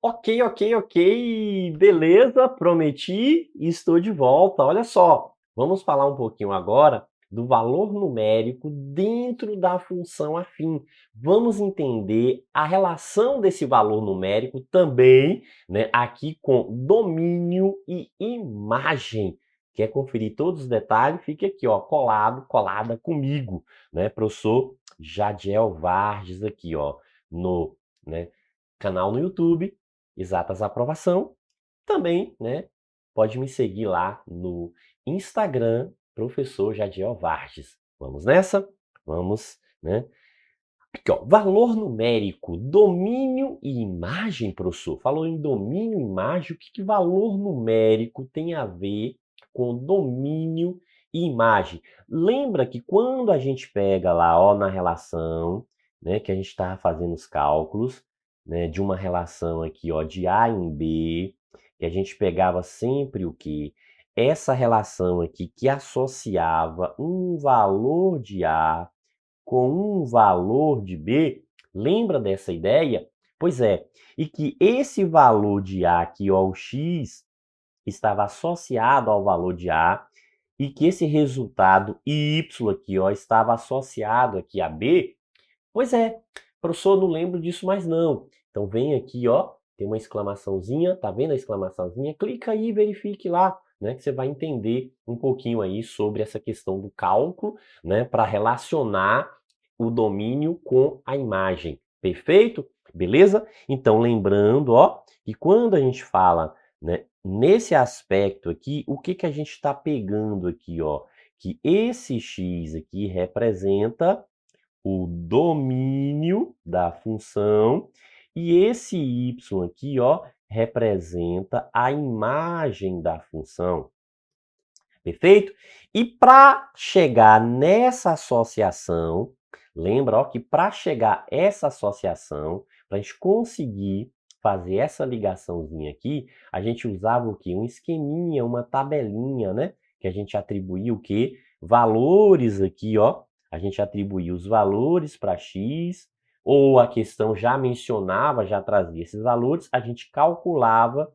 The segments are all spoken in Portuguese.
Ok. Beleza, prometi e estou de volta. Olha só, vamos falar um pouquinho agora do valor numérico dentro da função afim. Vamos entender a relação desse valor numérico também, né, aqui com domínio e imagem. Quer conferir todos os detalhes? Fique aqui, ó, colada comigo, né, professor Jadiel Vargas aqui, ó, no, né, canal no YouTube. Exatas Aprovação. Também, né, pode me seguir lá no Instagram, professor Jadiel Vargas. Vamos nessa? Vamos, né? Aqui, ó, valor numérico, domínio e imagem, professor. Falou em domínio e imagem, o que valor numérico tem a ver com domínio e imagem? Lembra que quando a gente pega lá, ó, na relação, né, que a gente estava fazendo os cálculos, né, de uma relação aqui, ó, de A em B, que a gente pegava sempre o quê? Essa relação aqui que associava um valor de A com um valor de B, lembra dessa ideia? Pois é, e que esse valor de A aqui, ó, o x, estava associado ao valor de A, e que esse resultado y aqui, ó, estava associado aqui a B. Pois é, professor, não lembro disso mais não. Então vem aqui, ó, tem uma exclamaçãozinha, tá vendo a exclamaçãozinha? Clica aí e verifique lá, né, que você vai entender um pouquinho aí sobre essa questão do cálculo, né, para relacionar o domínio com a imagem. Perfeito? Beleza? Então lembrando, ó, que quando a gente fala, né, nesse aspecto aqui, o que que a gente está pegando aqui, ó? Que esse x aqui representa o domínio da função e esse y aqui, ó, representa a imagem da função. Perfeito? E para chegar nessa associação, lembra, ó, que para chegar a essa associação, para a gente conseguir fazer essa ligaçãozinha aqui, a gente usava o quê? Um esqueminha, uma tabelinha, né? Que a gente atribuía o quê? Valores aqui, ó. A gente atribuía os valores para x, ou a questão já mencionava, já trazia esses valores, a gente calculava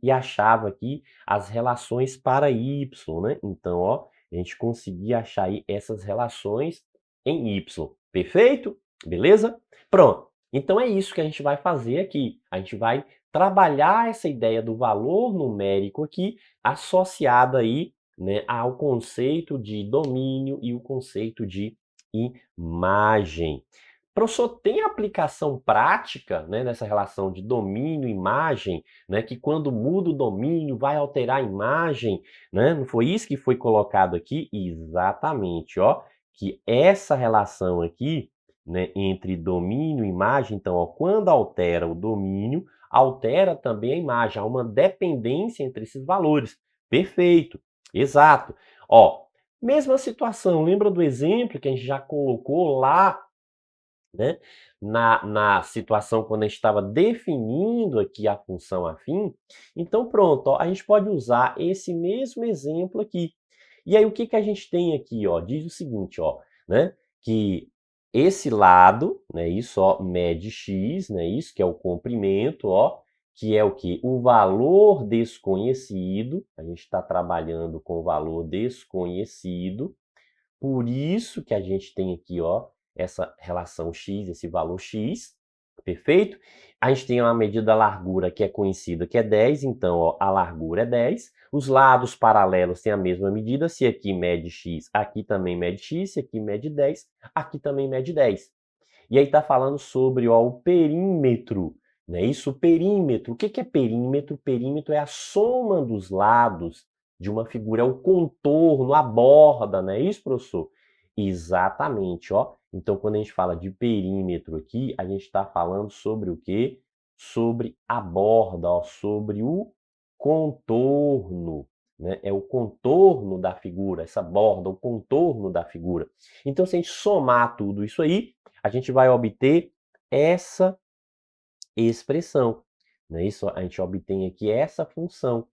e achava aqui as relações para y, né? Então, ó, a gente conseguia achar aí essas relações em y. Perfeito? Beleza? Pronto. Então é isso que a gente vai fazer aqui. A gente vai trabalhar essa ideia do valor numérico aqui, associada aí, né, ao conceito de domínio e o conceito de imagem. Professor, tem aplicação prática, né, nessa relação de domínio e imagem, né, que quando muda o domínio vai alterar a imagem, né? Não foi isso que foi colocado aqui? Exatamente, ó, que essa relação aqui, né, entre domínio e imagem, então, ó, quando altera o domínio, altera também a imagem, há uma dependência entre esses valores. Perfeito, exato. Ó, mesma situação, lembra do exemplo que a gente já colocou lá, né? Na situação quando a gente estava definindo aqui a função afim, então pronto, ó, a gente pode usar esse mesmo exemplo aqui. E aí o que que a gente tem aqui, ó? Diz o seguinte, ó, né? Que esse lado, né? Isso, ó, mede x, né? Isso que é o comprimento, ó, que é o que? O valor desconhecido. A gente está trabalhando com o valor desconhecido. Por isso que a gente tem aqui, ó, essa relação x, esse valor x, perfeito? A gente tem uma medida da largura que é conhecida, que é 10, então, ó, a largura é 10. Os lados paralelos têm a mesma medida, se aqui mede x, aqui também mede x, se aqui mede 10, aqui também mede 10. E aí está falando sobre, ó, o perímetro, né? Isso, o perímetro. O que que é perímetro? Perímetro é a soma dos lados de uma figura, é o contorno, a borda, não é isso, professor? Exatamente, ó. Então, quando a gente fala de perímetro aqui, a gente está falando sobre o quê? Sobre a borda, ó, sobre o contorno, né? É o contorno da figura, essa borda, o contorno da figura. Então, se a gente somar tudo isso aí, a gente vai obter essa expressão, não é isso? A gente obtém aqui essa função.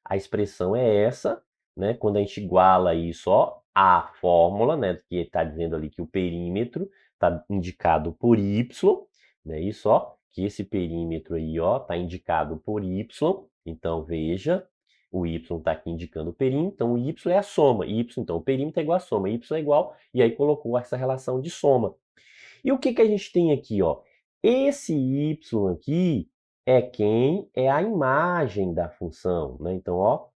A expressão é essa, né? Quando a gente iguala isso, ó, à fórmula, né? Que está dizendo ali que o perímetro está indicado por y, né? Isso, ó. que esse perímetro aí, ó, está indicado por y. Então, veja, o y está aqui indicando o perímetro, então o y é a soma. Então, o perímetro é igual a soma, y é igual, e aí colocou essa relação de soma. E o que, que a gente tem aqui, ó? Esse y aqui é quem? É a imagem da função, né? Então, ó,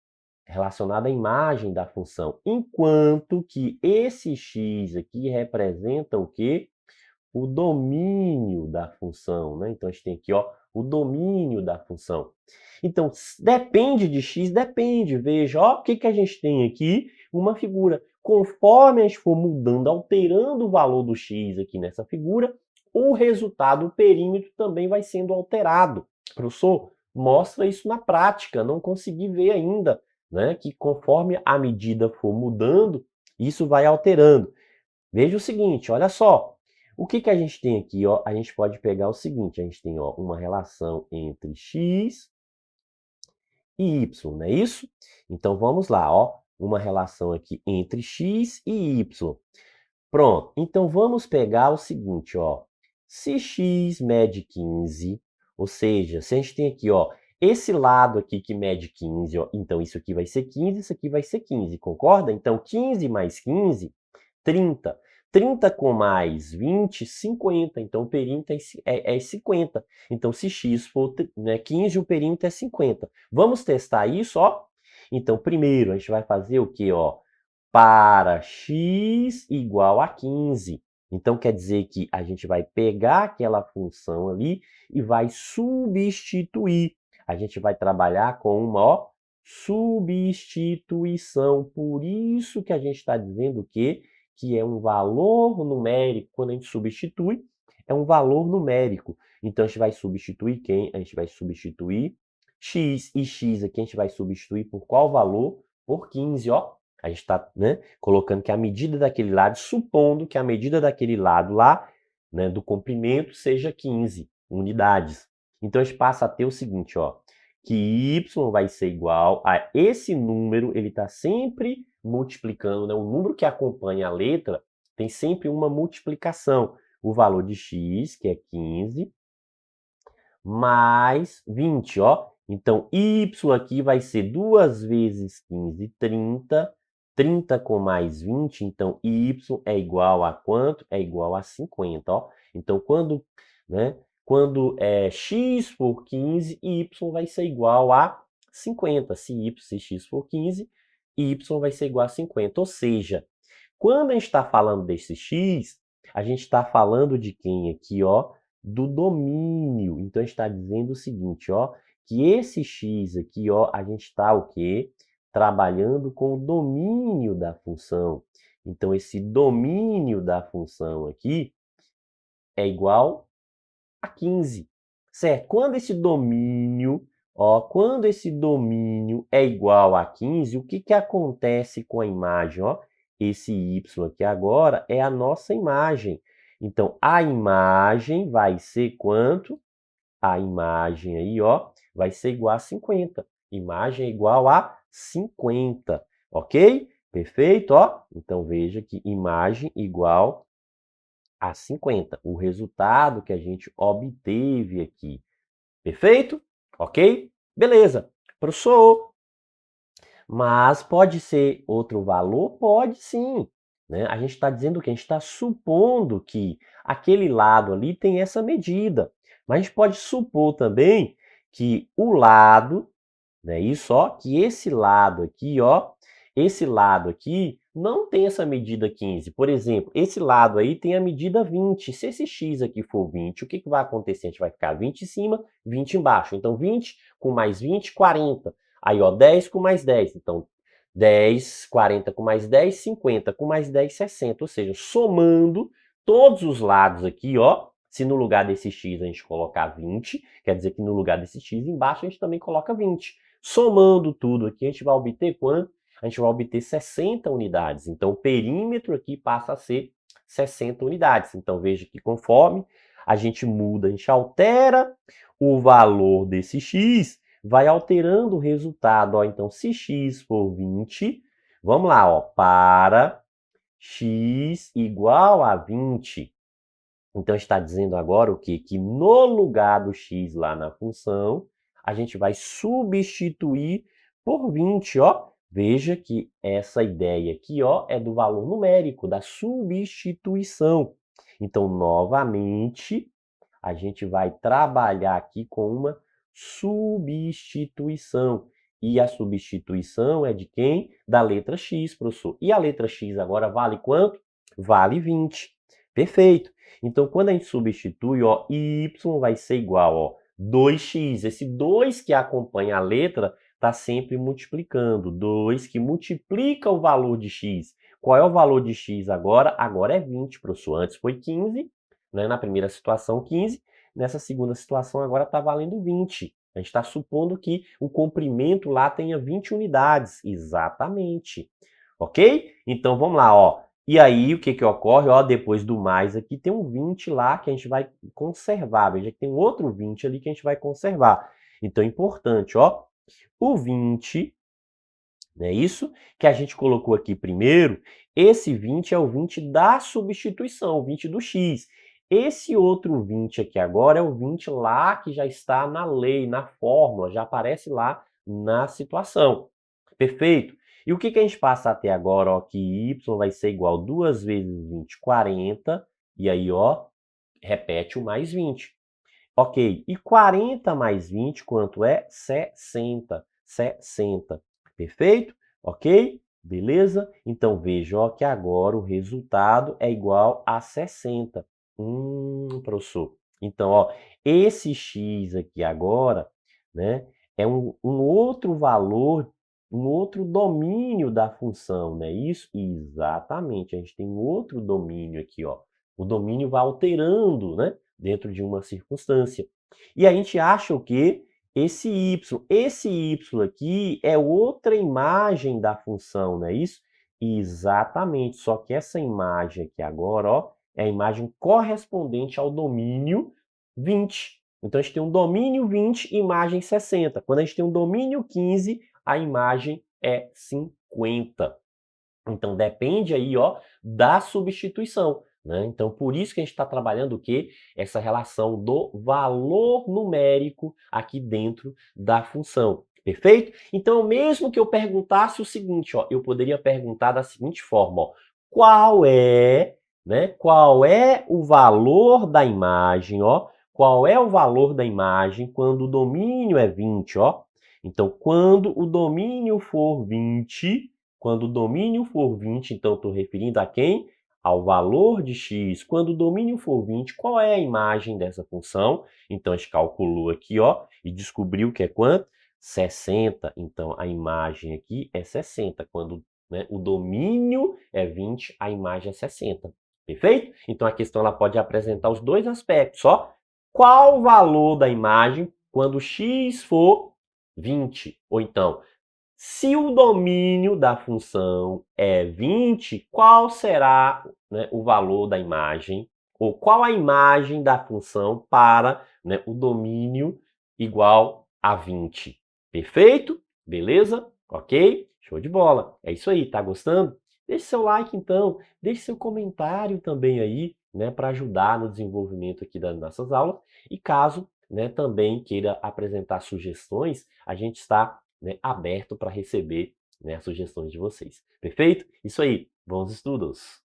relacionado à imagem da função. Enquanto que esse x aqui representa o quê? O domínio da função, né? Então, a gente tem aqui, ó, o domínio da função. Então, depende de x? Depende. Veja, ó, o que, que a gente tem aqui? Uma figura. Conforme a gente for mudando, alterando o valor do x aqui nessa figura, o resultado, o perímetro, também vai sendo alterado. Professor, mostra isso na prática. Não consegui ver ainda, né? Que conforme a medida for mudando, isso vai alterando. Veja o seguinte, olha só. O que, que a gente tem aqui? Ó? A gente pode pegar o seguinte, a gente tem, ó, uma relação entre x e y, não é isso? Então, vamos lá, ó, uma relação aqui entre x e y. Pronto, então vamos pegar o seguinte, ó, se x mede 15, ou seja, se a gente tem aqui, ó, esse lado aqui que mede 15, ó, então isso aqui vai ser 15, isso aqui vai ser 15, concorda? Então, 15 mais 15, 30. 30 com mais 20, 50. Então, o perímetro é 50. Então, se x for 15, o perímetro é 50. Vamos testar isso, ó. Então, primeiro, a gente vai fazer o quê, ó? Para x igual a 15. Então, quer dizer que a gente vai pegar aquela função ali e vai substituir. A gente vai trabalhar com uma, ó, substituição. Por isso que a gente está dizendo que é um valor numérico. Quando a gente substitui, é um valor numérico. Então, a gente vai substituir quem? A gente vai substituir x. E x aqui a gente vai substituir por qual valor? Por 15, ó. A gente está, né, colocando que a medida daquele lado, supondo que a medida daquele lado lá, né, do comprimento, seja 15 unidades. Então, a gente passa a ter o seguinte, ó, que y vai ser igual a esse número, ele está sempre multiplicando, né? O número que acompanha a letra tem sempre uma multiplicação. O valor de x, que é 15, mais 20, ó. Então, y aqui vai ser 2 vezes 15, 30. 30 com mais 20, então y é igual a quanto? É igual a 50, ó. Então, quando é x for 15, y vai ser igual a 50. Se x for 15, y vai ser igual a 50. Ou seja, quando a gente está falando desse x, a gente está falando de quem aqui, ó? Do domínio. Então, a gente está dizendo o seguinte, ó, que esse x aqui, ó, a gente está o quê? Trabalhando com o domínio da função. Então, esse domínio da função aqui é igual a 15, certo? Quando esse domínio, ó, quando esse domínio é igual a 15, o que que acontece com a imagem, ó? Esse y aqui agora é a nossa imagem. Então, a imagem vai ser quanto? A imagem aí, ó, vai ser igual a 50. Imagem é igual a 50, ok? Perfeito, ó? Então, veja que imagem igual a 50. O resultado que a gente obteve aqui. Perfeito? Ok? Beleza. Professor, mas pode ser outro valor? Pode sim. Né? A gente está dizendo que a gente está supondo que aquele lado ali tem essa medida. Mas a gente pode supor também que o lado, né, isso, ó, que esse lado aqui, ó, esse lado aqui não tem essa medida 15. Por exemplo, esse lado aí tem a medida 20. Se esse x aqui for 20, o que que vai acontecer? A gente vai ficar 20 em cima, 20 embaixo. Então, 20 com mais 20, 40. Aí, ó, 10 com mais 10. Então, 10, 40 com mais 10, 50 com mais 10, 60. Ou seja, somando todos os lados aqui, ó, se no lugar desse x a gente colocar 20, quer dizer que no lugar desse x embaixo a gente também coloca 20. Somando tudo aqui, a gente vai obter quanto? A gente vai obter 60 unidades. Então, o perímetro aqui passa a ser 60 unidades. Então, veja que conforme a gente muda, a gente altera o valor desse x, vai alterando o resultado. Ó. Então, se x for 20, vamos lá, ó, para x igual a 20. Então, está dizendo agora o quê? Que no lugar do x lá na função, a gente vai substituir por 20, ó. Veja que essa ideia aqui, ó, é do valor numérico, da substituição. Então, novamente, a gente vai trabalhar aqui com uma substituição. E a substituição é de quem? Da letra x, professor. E a letra x agora vale quanto? Vale 20. Perfeito. Então, quando a gente substitui, ó, y vai ser igual, ó, 2x. Esse 2 que acompanha a letra está sempre multiplicando. 2 que multiplica o valor de x. Qual é o valor de x agora? Agora é 20, professor. Antes foi 15, né? Na primeira situação, 15. Nessa segunda situação, agora está valendo 20. A gente está supondo que o comprimento lá tenha 20 unidades. Exatamente. Ok? Então, vamos lá, ó. E aí, o que que ocorre? Ó, depois do mais aqui, tem um 20 lá que a gente vai conservar. Veja que tem um outro 20 ali que a gente vai conservar. Então, é importante, ó. O 20, não é isso? Que a gente colocou aqui primeiro, esse 20 é o 20 da substituição, o 20 do x. Esse outro 20 aqui agora é o 20 lá que já está na lei, na fórmula, já aparece lá na situação. Perfeito? E o que que a gente passa até agora? Ó, que y vai ser igual a 2 vezes 20, 40. E aí, ó, repete o mais 20. Ok, e 40 mais 20, quanto é? 60. 60. Perfeito? Ok? Beleza? Então, veja, ó, que agora o resultado é igual a 60. Professor. Então, ó, esse x aqui agora, né, é um outro valor, um outro domínio da função, não é isso? Exatamente, a gente tem um outro domínio aqui, ó. O domínio vai alterando, né, dentro de uma circunstância. E a gente acha o quê? Esse y aqui é outra imagem da função, não é isso? Exatamente, só que essa imagem aqui agora, ó, é a imagem correspondente ao domínio 20. Então, a gente tem um domínio 20, imagem 60. Quando a gente tem um domínio 15, a imagem é 50. Então, depende aí, ó, da substituição, né? Então, por isso que a gente está trabalhando o quê? Essa relação do valor numérico aqui dentro da função. Perfeito? Então, mesmo que eu perguntasse o seguinte, ó, eu poderia perguntar da seguinte forma, ó, qual é, né? Qual é o valor da imagem, ó? Qual é o valor da imagem quando o domínio é 20, ó? Então, quando o domínio for 20, quando o domínio for 20, então estou referindo a quem? Ao valor de x. Quando o domínio for 20, qual é a imagem dessa função? Então, a gente calculou aqui, ó, e descobriu que é quanto? 60. Então, a imagem aqui é 60. Quando, né, o domínio é 20, a imagem é 60. Perfeito? Então, a questão ela pode apresentar os dois aspectos, ó. Qual o valor da imagem quando x for 20? Ou então, se o domínio da função é 20, qual será, né, o valor da imagem? Ou qual a imagem da função para, né, o domínio igual a 20? Perfeito? Beleza? Ok? Show de bola. É isso aí, tá gostando? Deixe seu like então, deixe seu comentário também aí, né, para ajudar no desenvolvimento aqui das nossas aulas. E caso, né, também queira apresentar sugestões, a gente está, né, aberto para receber, né, as sugestões de vocês. Perfeito? Isso aí. Bons estudos!